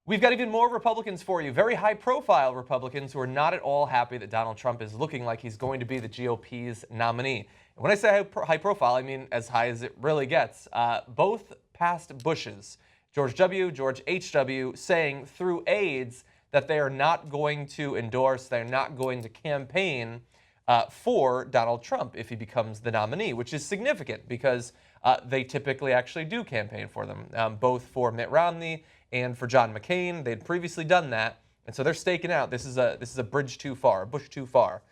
We've got even more Republicans for you, very high-profile Republicans who are not at all happy that Donald Trump is looking like he's going to be the GOP's nominee. And when I say high-profile, I mean as high as it really gets. Both past Bushes, George W., George H.W., saying through aides that they are not going to endorse, they're not going to campaign for Donald Trump if he becomes the nominee, which is significant because they typically actually do campaign for them, both for Mitt Romney and for John McCain. They'd previously done that, and so they're staking out. This is a bridge too far, a bush too far.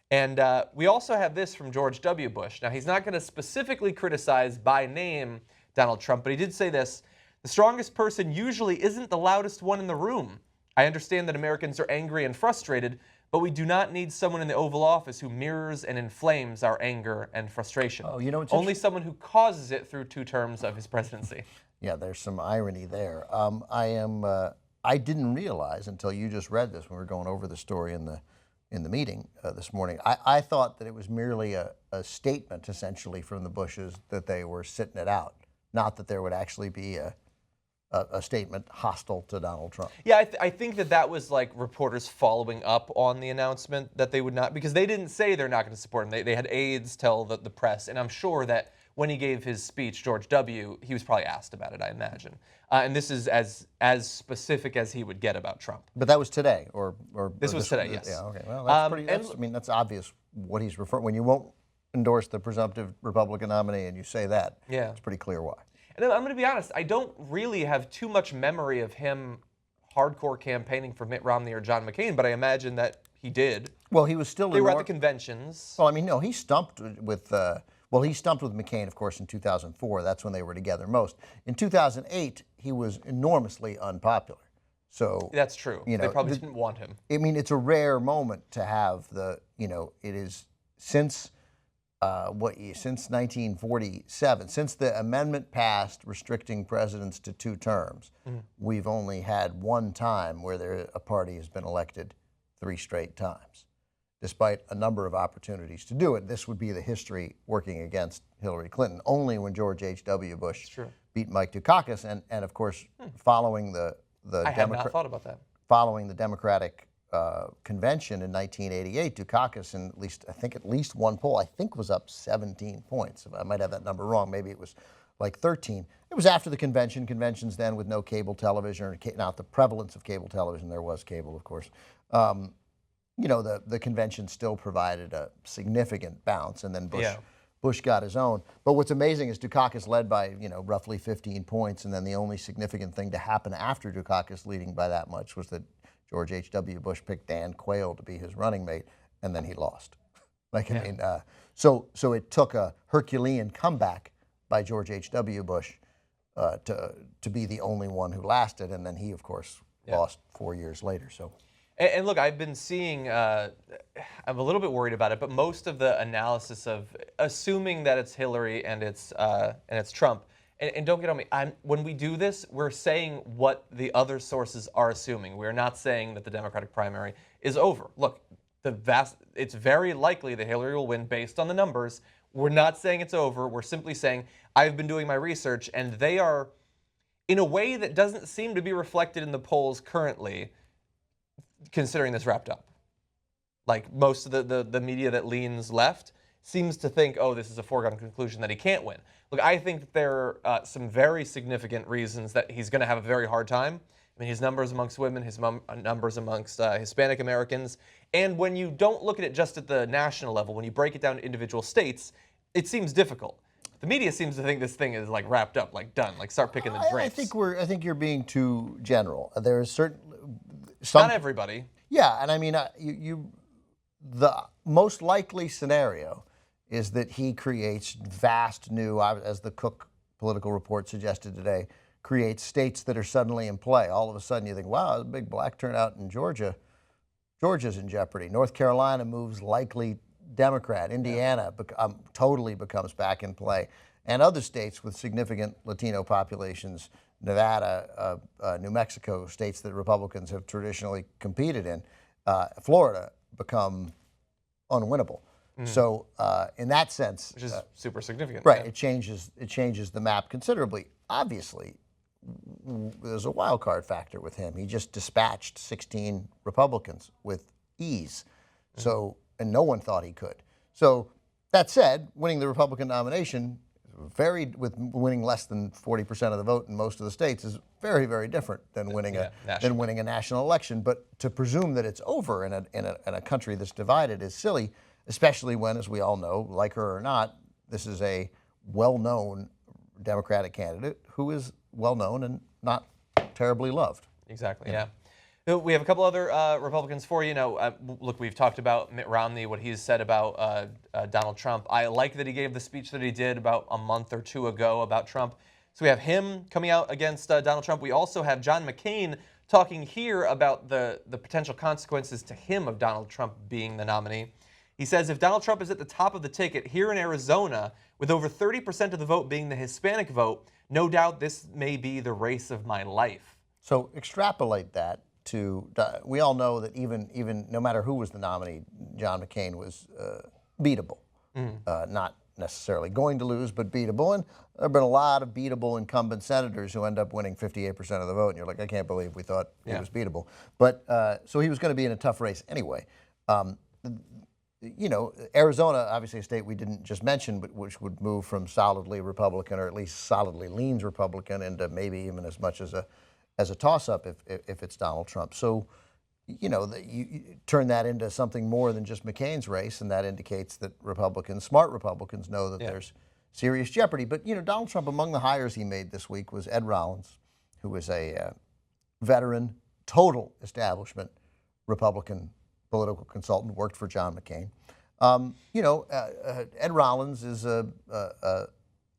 And we also have this from George W. Bush. Now, he's not going to specifically criticize by name Donald Trump, but he did say this: the strongest person usually isn't the loudest one in the room. I understand that Americans are angry and frustrated, but we do not need someone in the Oval Office who mirrors and inflames our anger and frustration. Oh, you know, only someone who causes it through 2 terms of his presidency. Yeah, there's some irony there. I didn't realize until you just read this when we were going over the story in the meeting this morning. I thought that it was merely a statement, essentially, from the Bushes that they were sitting it out, not that there would actually be a statement hostile to Donald Trump. Yeah, I think that was like reporters following up on the announcement that they would not, because they didn't say they're not going to support him. They had aides tell the press, and I'm sure that when he gave his speech, George W., he was probably asked about it, I imagine. And this is as specific as he would get about Trump. But that was today, or this was today, yes. Yeah, okay. Well, that's pretty. I mean, that's obvious what he's referring. When you won't endorse the presumptive Republican nominee and you say that, yeah, it's pretty clear why. And I'm going to be honest, I don't really have too much memory of him hardcore campaigning for Mitt Romney or John McCain, but I imagine that he did. Well, he was still. They were at the conventions. Well, I mean, no, he stumped with. He stumped with McCain, of course, in 2004. That's when they were together most. In 2008, he was enormously unpopular. So that's true. You know, they probably didn't want him. I mean, it's a rare moment to have the. You know, it is since. Since 1947, since the amendment passed restricting presidents to 2 terms, we've only had one time where a party has been elected 3 straight times, despite a number of opportunities to do it. This would be the history working against Hillary Clinton. Only when George H.W. Bush beat Mike Dukakis, and of course, following the I had not thought about that. Following the Democratic convention in 1988, Dukakis, in at least one poll, I think was up 17 points. I might have that number wrong. Maybe it was like 13. It was after the convention. Conventions then with no cable television, or not the prevalence of cable television. There was cable, of course. You know, the convention still provided a significant bounce, and then Bush got his own. But what's amazing is Dukakis led by, you know, roughly 15 points, and then the only significant thing to happen after Dukakis leading by that much was that George H.W. Bush picked Dan Quayle to be his running mate, and then he lost. I mean, so it took a Herculean comeback by George H.W. Bush to be the only one who lasted, and then he, of course, lost 4 years later. So, and look, I've been seeing. I'm a little bit worried about it, but most of the analysis of assuming that it's Hillary and it's Trump. And don't get on me, when we do this, we're saying what the other sources are assuming. We're not saying that the Democratic primary is over. Look, it's very likely that Hillary will win based on the numbers. We're not saying it's over. We're simply saying I've been doing my research, and they are, in a way that doesn't seem to be reflected in the polls currently, considering this wrapped up. Like most of the media that leans left seems to think, oh, this is a foregone conclusion that he can't win. Look, I think that there are some very significant reasons that he's going to have a very hard time. I mean, his numbers amongst women, his numbers amongst Hispanic Americans, and when you don't look at it just at the national level, when you break it down to individual states, it seems difficult. The media seems to think this thing is like wrapped up, like done, like start picking the grapes. I think you're being too general. There is not everybody. Yeah, and I mean, the most likely scenario is that he creates vast new, as the Cook political report suggested today, creates states that are suddenly in play. All of a sudden you think, wow, a big black turnout in Georgia. Georgia's in jeopardy. North Carolina moves likely Democrat. Indiana totally becomes back in play. And other states with significant Latino populations, Nevada, New Mexico, states that Republicans have traditionally competed in, Florida, become unwinnable. So in that sense, which is super significant, right? Yeah. It changes the map considerably. Obviously, there's a wild card factor with him. He just dispatched 16 Republicans with ease. So, and no one thought he could. So that said, winning the Republican nomination, with winning less than 40% of the vote in most of the states, is very, very different than winning a national election. But to presume that it's over in a country that's divided is silly, especially when, as we all know, like her or not, this is a well-known Democratic candidate who is well-known and not terribly loved. Exactly, yeah. We have a couple other Republicans for you. Look, we've talked about Mitt Romney, what he's said about Donald Trump. I like that he gave the speech that he did about a month or two ago about Trump. So we have him coming out against Donald Trump. We also have John McCain talking here about the potential consequences to him of Donald Trump being the nominee. He says, if Donald Trump is at the top of the ticket here in Arizona, with over 30% of the vote being the Hispanic vote, no doubt this may be the race of my life. So extrapolate that to, we all know that even no matter who was the nominee, John McCain was beatable. Not necessarily going to lose, but beatable. And there have been a lot of beatable incumbent senators who end up winning 58% of the vote. And you're like, I can't believe we thought he was beatable. But so he was going to be in a tough race anyway. You know, Arizona, obviously a state we didn't just mention, but which would move from solidly Republican, or at least solidly leans Republican, into maybe even as much as a toss-up if it's Donald Trump. So, you know, you turn that into something more than just McCain's race, and that indicates that Republicans, smart Republicans, know that there's serious jeopardy. But, you know, Donald Trump, among the hires he made this week was Ed Rollins, who was a veteran, total establishment Republican political consultant, worked for John McCain. You know, Ed Rollins is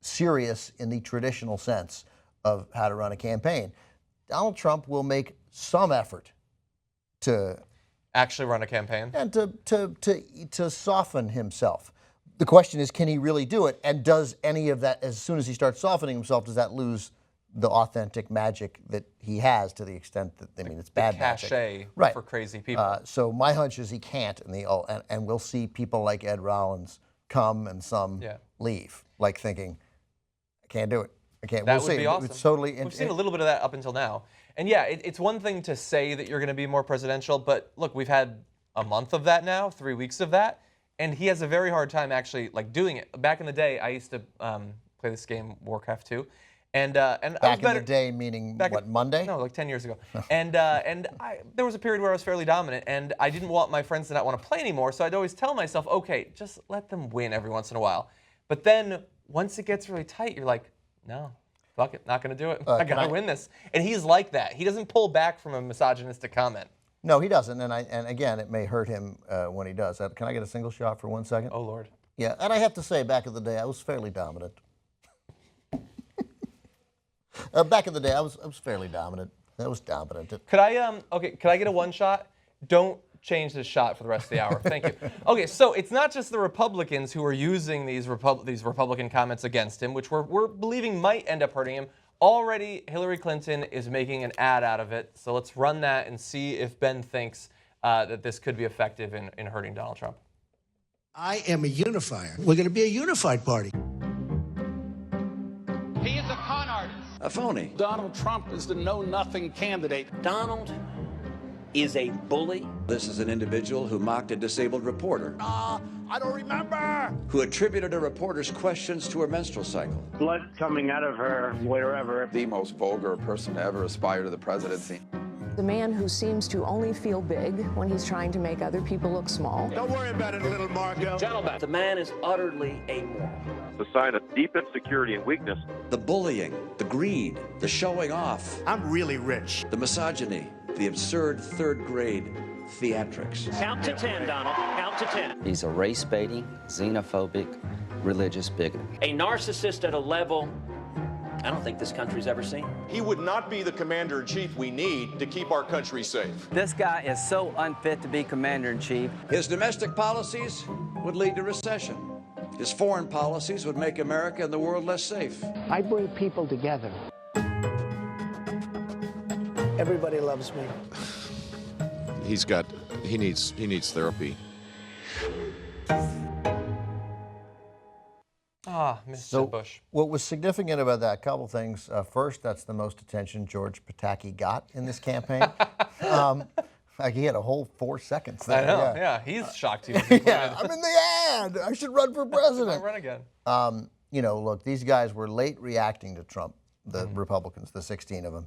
serious in the traditional sense of how to run a campaign. Donald Trump will make some effort to actually run a campaign and to soften himself. The question is, can he really do it? And does any of that, as soon as he starts softening himself, does that lose the authentic magic that he has, to the extent that, I mean, it's bad magic. Cachet for crazy people. So my hunch is he can't, and we'll see people like Ed Rollins come and some leave, like thinking, I can't do it. I can't. That would be awesome. It's totally. We've seen a little bit of that up until now. And yeah, it's one thing to say that you're going to be more presidential, but look, we've had a month of that now, 3 weeks of that, and he has a very hard time actually doing it. Back in the day, I used to play this game, Warcraft 2. And back in the day, meaning what, Monday? No, like 10 years ago. And there was a period where I was fairly dominant, and I didn't want my friends to not want to play anymore, so I'd always tell myself, okay, just let them win every once in a while. But then once it gets really tight, you're like, no, fuck it, not going to do it. I got to win this. And he's like that. He doesn't pull back from a misogynistic comment. No, he doesn't. And again, it may hurt him when he does. Can I get a single shot for 1 second? Oh, Lord. Yeah, and I have to say, back in the day, I was fairly dominant. Back in the day, I was fairly dominant. I was dominant. Could I get a one shot? Don't change this shot for the rest of the hour. Thank you. Okay, so it's not just the Republicans who are using these Republican comments against him, which we're believing might end up hurting him. Already, Hillary Clinton is making an ad out of it. So let's run that and see if Ben thinks that this could be effective in hurting Donald Trump. I am a unifier. We're going to be a unified party. He is a con artist. A phony. Donald Trump is the know-nothing candidate. Donald is a bully. This is an individual who mocked a disabled reporter. I don't remember. Who attributed a reporter's questions to her menstrual cycle. Blood coming out of her wherever. The most vulgar person to ever aspire to the presidency. The man who seems to only feel big when he's trying to make other people look small. Don't worry about it, little Margot. Gentlemen, the man is utterly amoral. The sign of deep insecurity and weakness. The bullying, the greed, the showing off. I'm really rich. The misogyny, the absurd third-grade theatrics. Count to 10, Donald. Count to 10. He's a race-baiting, xenophobic, religious bigot. A narcissist at a level I don't think this country's ever seen. He would not be the commander-in-chief we need to keep our country safe. This guy is so unfit to be commander-in-chief. His domestic policies would lead to recession. His foreign policies would make America and the world less safe. I bring people together. Everybody loves me. He needs therapy. Ah, Mr. So Bush. what was significant about that, couple things. First, that's the most attention George Pataki got in this campaign. Like he had a whole 4 seconds there. I know, yeah. He's shocked he was included. Yeah, I'm in the ad. I should run for president. I run again. You know, look, these guys were late reacting to Trump, the Republicans, the 16 of them.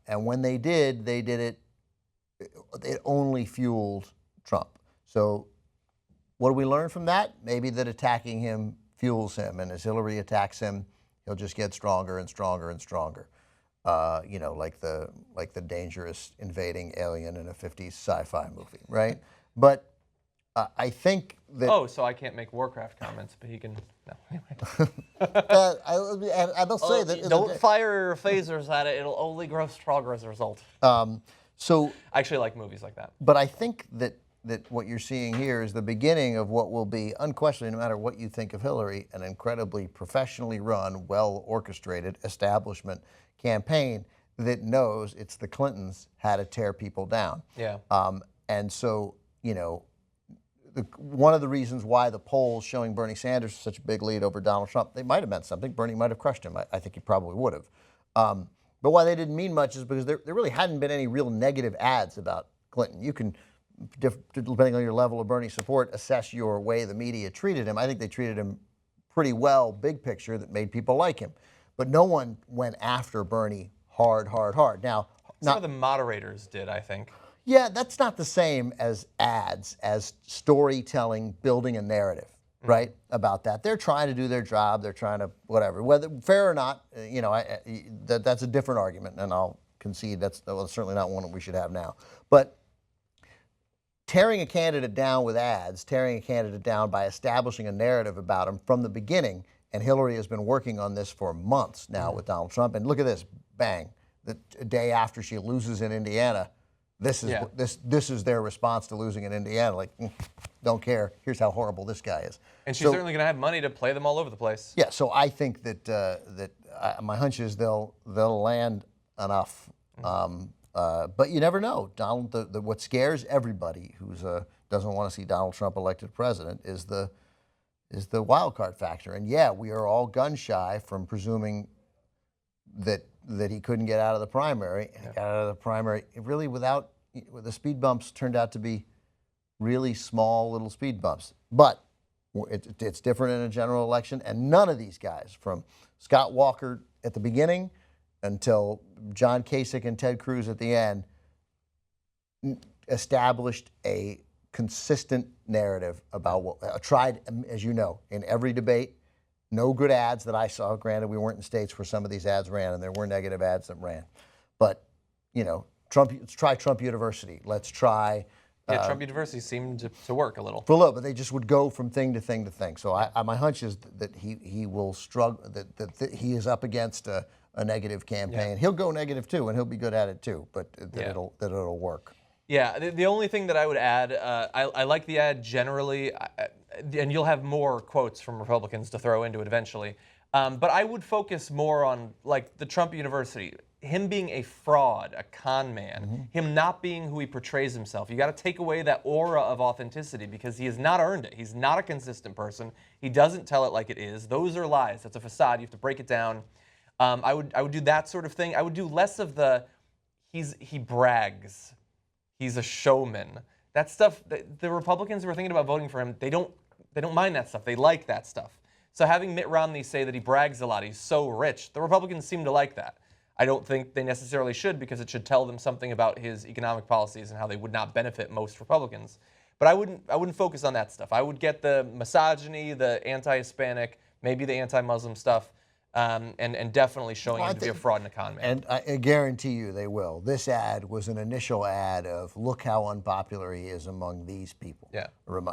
And when they did it only fueled Trump. So what do we learn from that? Maybe that attacking him fuels him, and as Hillary attacks him, he'll just get stronger and stronger and stronger. You know, like the dangerous invading alien in a 50s sci-fi movie, right? But I think that... Oh, so I can't make Warcraft comments, but he can... No, anyway. I don't say that... Don't fire your phasers at it. It'll only grow stronger as a result. So I actually like movies like that. But I think that what you're seeing here is the beginning of what will be, unquestionably, no matter what you think of Hillary, an incredibly professionally run, well-orchestrated establishment campaign that knows it's the Clintons how to tear people down. Yeah. And so, you know, one of the reasons why the polls showing Bernie Sanders such a big lead over Donald Trump, they might have meant something. Bernie might have crushed him. I think he probably would have. But why they didn't mean much is because there really hadn't been any real negative ads about Clinton. You can, depending on your level of Bernie support, assess your way the media treated him. I think they treated him pretty well, big picture, that made people like him. But no one went after Bernie hard. Now, some of the moderators did, I think. Yeah, that's not the same as ads, as storytelling, building a narrative, right, about that. They're trying to do their job. They're trying to whatever. Whether fair or not, you know, that's a different argument, and I'll concede that's certainly not one that we should have now. But tearing a candidate down with ads, tearing a candidate down by establishing a narrative about him from the beginning, and Hillary has been working on this for months now with Donald Trump. And look at this, bang, the day after she loses in Indiana, this is their response to losing in Indiana. Like, don't care. Here's how horrible this guy is. And she's certainly going to have money to play them all over the place. Yeah. So I think that my hunch is they'll land enough. But you never know. Donald, what scares everybody who doesn't want to see Donald Trump elected president is the wild card factor. And yeah, we are all gun shy from presuming that he couldn't get out of the primary. And he got out of the primary really without the speed bumps turned out to be really small little speed bumps. But it's different in a general election, and none of these guys, from Scott Walker at the beginning until John Kasich and Ted Cruz at the end, established a consistent narrative about what tried, as you know, in every debate. No good ads that I saw. Granted, we weren't in states where some of these ads ran, and there were negative ads that ran. But, you know, let's try Trump University. Let's try... Yeah, Trump University seemed to work a little. For a little, but they just would go from thing to thing to thing. So my hunch is that he will struggle, that he is up against a negative campaign. Yeah. He'll go negative too, and he'll be good at it too, but it'll work. Yeah, the only thing that I would add, I like the ad generally, and you'll have more quotes from Republicans to throw into it eventually. But I would focus more on like the Trump University, him being a fraud, a con man, him not being who he portrays himself. You got to take away that aura of authenticity because he has not earned it. He's not a consistent person. He doesn't tell it like it is. Those are lies. That's a facade. You have to break it down. I would do that sort of thing. I would do less of the he brags. He's a showman. That stuff, the Republicans who are thinking about voting for him, they don't mind that stuff. They like that stuff. So having Mitt Romney say that he brags a lot, he's so rich, the Republicans seem to like that. I don't think they necessarily should because it should tell them something about his economic policies and how they would not benefit most Republicans. But I wouldn't focus on that stuff. I would get the misogyny, the anti-Hispanic, maybe the anti-Muslim stuff, and definitely showing him to be a fraud and a con man. And I guarantee you they will. This ad was an initial ad of look how unpopular he is among these people. Yeah.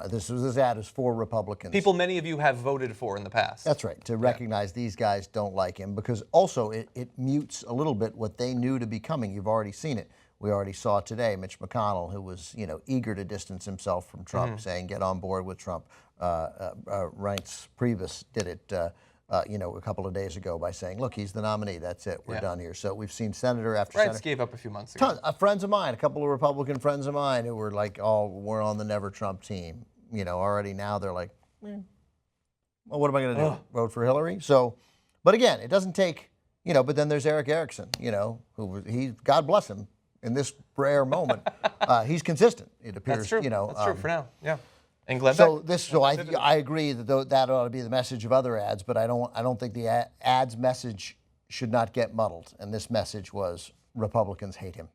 This ad is for Republicans. People many of you have voted for in the past. That's right, to recognize these guys don't like him because also it mutes a little bit what they knew to be coming. You've already seen it. We already saw today Mitch McConnell, who was eager to distance himself from Trump, saying get on board with Trump. Reince Priebus did it a couple of days ago by saying, look, he's the nominee. That's it. We're done here. So we've seen senator after senator. Reince gave up a few months ago. Friends of mine, a couple of Republican friends of mine who were like, oh, we're on the never Trump team. Already now they're like, Well, what am I going to do? Vote for Hillary? So, but again, it doesn't take, but then there's Eric Erickson, God bless him in this rare moment. He's consistent, it appears. That's true. That's true for now. Yeah. And Glenn So I agree that that ought to be the message of other ads, but I don't think the ads message should not get muddled. And this message was Republicans hate him.